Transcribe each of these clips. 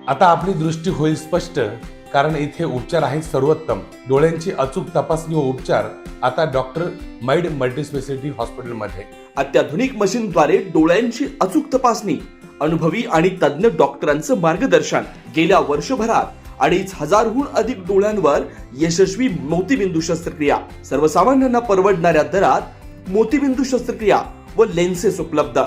आता आपली दृष्टी होईल स्पष्ट, कारण इथे उपचार आहेत सर्वोत्तम. डोळ्यांची अचूक तपासणी व उपचार आता डॉक्टर माइड मल्टीस्पेशालिटी हॉस्पिटलमध्ये. अत्याधुनिक मशीनद्वारे डोळ्यांची अचूक तपासणी, अनुभवी आणि तज्ञ डॉक्टरांचं मार्गदर्शन. गेल्या वर्षभरात 2,500हून अधिक डोळ्यांवर यशस्वी मोतीबिंदू शस्त्रक्रिया. सर्वसामान्यांना परवडणाऱ्या दरात मोतीबिंदू शस्त्रक्रिया व लेन्सेस उपलब्ध.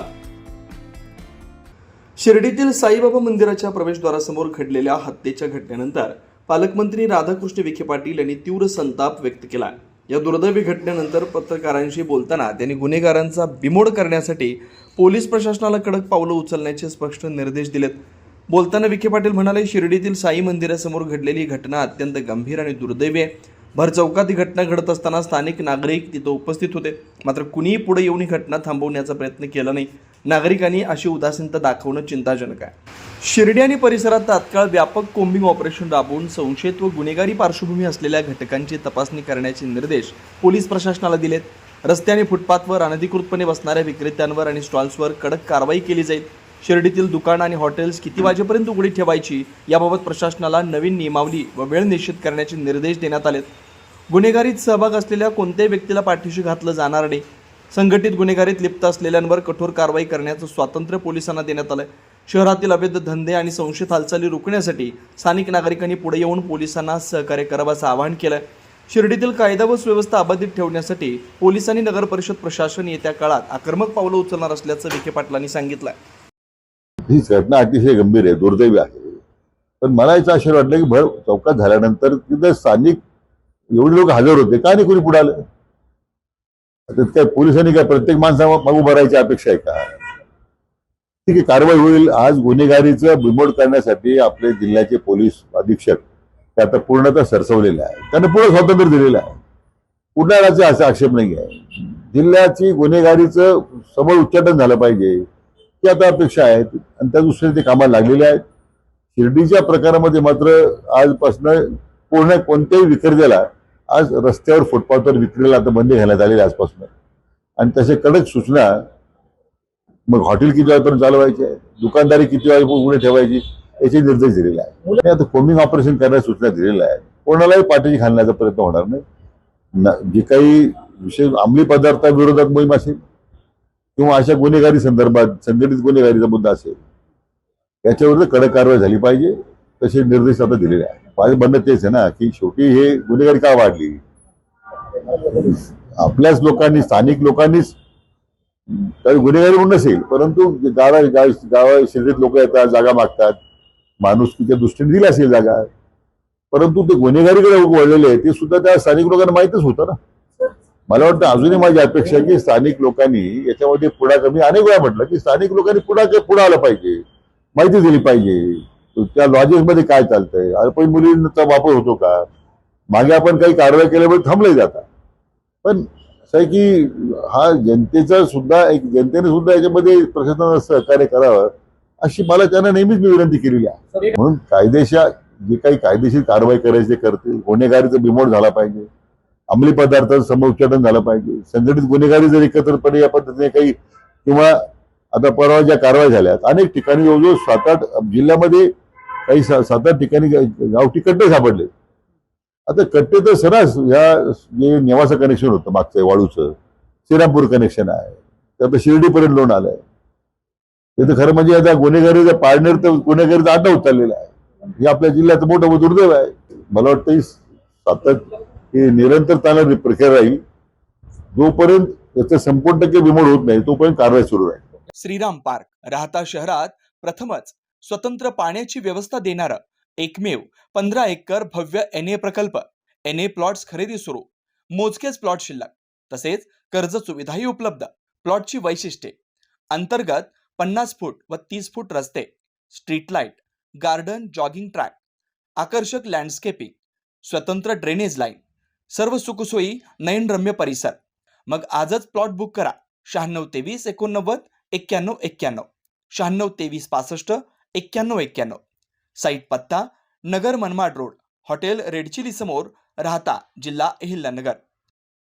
शिर्डीतील साईबाबा मंदिराच्या प्रवेशद्वारासमोर घडलेल्या हत्येच्या घटनेनंतर पालकमंत्री राधाकृष्ण विखे पाटील यांनी तीव्र संताप व्यक्त केला. या दुर्दैवी घटनेनंतर पत्रकारांशी बोलताना त्यांनी गुन्हेगारांचा बिमोड करण्यासाठी पोलीस प्रशासनाला कडक पावलं उचलण्याचे स्पष्ट निर्देश दिलेत. बोलताना विखे पाटील म्हणाले, शिर्डीतील साई मंदिरासमोर घडलेली घटना अत्यंत गंभीर आणि दुर्दैवी आहे. भर चौकात ही घटना घडत असताना स्थानिक नागरिक तिथं उपस्थित होते, मात्र कुणीही पुढे येऊन ही घटना थांबवण्याचा प्रयत्न केला नाही. नागरिकांनी अशी उदासीनता दाखवणं चिंताजनक आहे. शिर्डी आणि परिसरात तात्काळ व्यापक कोम्बिंग ऑपरेशन राबवून संशयित व गुन्हेगारी पार्श्वभूमी असलेल्या घटकांची तपासणी करण्याचे निर्देश पोलीस प्रशासनाला दिलेत. रस्ते आणि फुटपाथवर अनधिकृतपणे बसणाऱ्या विक्रेत्यांवर आणि स्टॉल्सवर कडक कारवाई केली जाईल. शिर्डीतील दुकान आणि हॉटेल्स किती वाजेपर्यंत उघडी ठेवायची याबाबत प्रशासनाला नवीन नियमावली व वेळ निश्चित करण्याचे निर्देश देण्यात आलेत. गुन्हेगारीत सहभाग असलेल्या कोणत्याही व्यक्तीला पाठीशी घातलं जाणार नाही. संघटित गुन्हेगारीत लिप्त असलेल्यांवर कठोर कारवाई करण्याचं स्वातंत्र्य पोलिसांना देण्यात आलं. शहरातील अवैध धंदे आणि संशयित हालचाली रोखण्यासाठी स्थानिक नागरिकांनी पुढे येऊन पोलिसांना सहकार्य करावं असं आवाहन केलं. शिर्डीतील कायदा व सुव्यवस्था अबाधित ठेवण्यासाठी पोलिसांनी नगर परिषद प्रशासन येत्या काळात आक्रमक पावलं उचलणार असल्याचं विखे पाटलांनी सांगितलं. ही घटना अतिशय गंभीर आहे, दुर्दैवी आहे. पण मला याचं आश्चर्य वाटलं की भर चौकात झाल्यानंतर तिथे स्थानिक एवढे लोक हजर होते, का नाही कोणी पुढे आलं? त्यात काय पोलिसांनी काय प्रत्येक माणसाला उभं राहायची अपेक्षा आहे का? ठीक आहे, कारवाई होईल. आज गुन्हेगारीचं बिमोड करण्यासाठी आपले जिल्ह्याचे पोलीस अधीक्षक ते आता पूर्णतः सरसवलेले आहे. त्यांना पूर्ण स्वातंत्र्य दिलेलं आहे. कुणालाचा असा आक्षेप नाही आहे. जिल्ह्याची गुन्हेगारीचं समोर उच्चाटन झालं पाहिजे ही आता अपेक्षा आहेत आणि त्या दृष्टीने ते कामाला लागलेले आहेत. शिर्डीच्या प्रकारामध्ये मात्र आजपासून पूर्ण कोणत्याही विक्रेत्याला आज रस्त्यावर फुटपाथवर विक्रीला आता बंदी घालण्यात आलेली आजपासून. आणि तसे कडक सूचना, मग हॉटेल किती वाजेपर्यंत चालवायचे आहे, दुकानदारी किती वाजेपर्यंत उघडे ठेवायची याचे निर्देश दिलेले आहेत. आता कोमिंग ऑपरेशन करण्याच्या सूचना दिलेल्या आहेत. कोणालाही पाठीशी घालण्याचा प्रयत्न होणार नाही. जे काही विशेष अंमली पदार्थाविरोधात मोहीम असेल किंवा अशा गुन्हेगारी संदर्भात संघटित गुन्हेगारीचा मुद्दा असेल याच्यावर कडक कारवाई झाली पाहिजे, तसे निर्देश आता दिलेले आहेत. माझं म्हणणं तेच आहे ना की शेवटी हे गुन्हेगारी का वाढली? आपल्याच लोकांनी, स्थानिक लोकांनीच, काही गुन्हेगारी म्हणून नसेल, परंतु गावा शिर्डीत लोक येतात, जागा मागतात, माणुसकीच्या दृष्टीने दिली असेल जागा, परंतु ते गुन्हेगारीकडे वळलेले आहे ते सुद्धा त्या स्थानिक लोकांना माहितच होतं ना. मला वाटतं अजूनही माझी अपेक्षा आहे की स्थानिक लोकांनी याच्यामध्ये पुढाकार, मी अनेक वेळा म्हटलं की स्थानिक लोकांनी पुढे आलं पाहिजे, माहिती दिली पाहिजे. त्या लॉजिकमध्ये काय चालतंय, अल्पवयीन मुलींचा वापर होतो का, मागे आपण काही कारवाई केल्यामुळे थांबले जातात. पण असं आहे की हा जनतेने सुद्धा याच्यामध्ये प्रशासनाला सहकार्य करावं अशी मला त्यांना नेहमीच मी विनंती केलेली आहे. म्हणून जे काही कायदेशीर कारवाई करायची ते करतील. गुन्हेगारीचा बिमोड झाला पाहिजे, अंमली पदार्थांचं समउच्चाटन झालं पाहिजे. संघटित गुन्हेगारी जर एकत्रितपणे या पद्धतीने काही, किंवा आता परवा ज्या कारवाई झाल्यात अनेक ठिकाणी जवळजवळ 7-8 जिल्ह्यामध्ये काही 7-8 ठिकाणी गावठी कट्टे सापडले. आता कट्टे तर सरास ह्या जे नेवासा कनेक्शन होतं मागचं वाळूचं, श्रीरामपूर कनेक्शन आहे, तर शिर्डीपर्यंत लोण आलंय. ते तर खरं म्हणजे आता गुन्हेगारीचा पार्टनर तर गुन्हेगारीचा आटा होत चाललेला आहे. हे आपल्या जिल्ह्यात मोठं दुर्दैव आहे. मला वाटतं ही निरंतर चालणारी प्रक्रिया राहील. जोपर्यंत याचं संपूर्ण टक्के बिमोड होत नाही तोपर्यंत कारवाई सुरू राहील. श्रीराम पार्क, राहता शहरात प्रथमच स्वतंत्र पाण्याची व्यवस्था देणारं एकमेव 15 एकर भव्य NA प्रकल्प. NA प्लॉट्स खरेदी सुरू, मोजकेच प्लॉट शिल्लक, तसेच कर्ज सुविधाही उपलब्ध. प्लॉटची वैशिष्ट्ये: अंतर्गत 50 फूट व 30 फूट रस्ते, street light, garden, jogging track, आकर्षक लँडस्केपिंग, स्वतंत्र ड्रेनेज लाईन, सर्व सुखसोयी, नयनरम्य परिसर. मग आजच प्लॉट बुक करा. 9623 89 91 91, 9623 65 91 91. साईट पत्ता: Nagar Manmad road, hotel red chili समोर, राहता, जिल्हा अहिल्यानगर.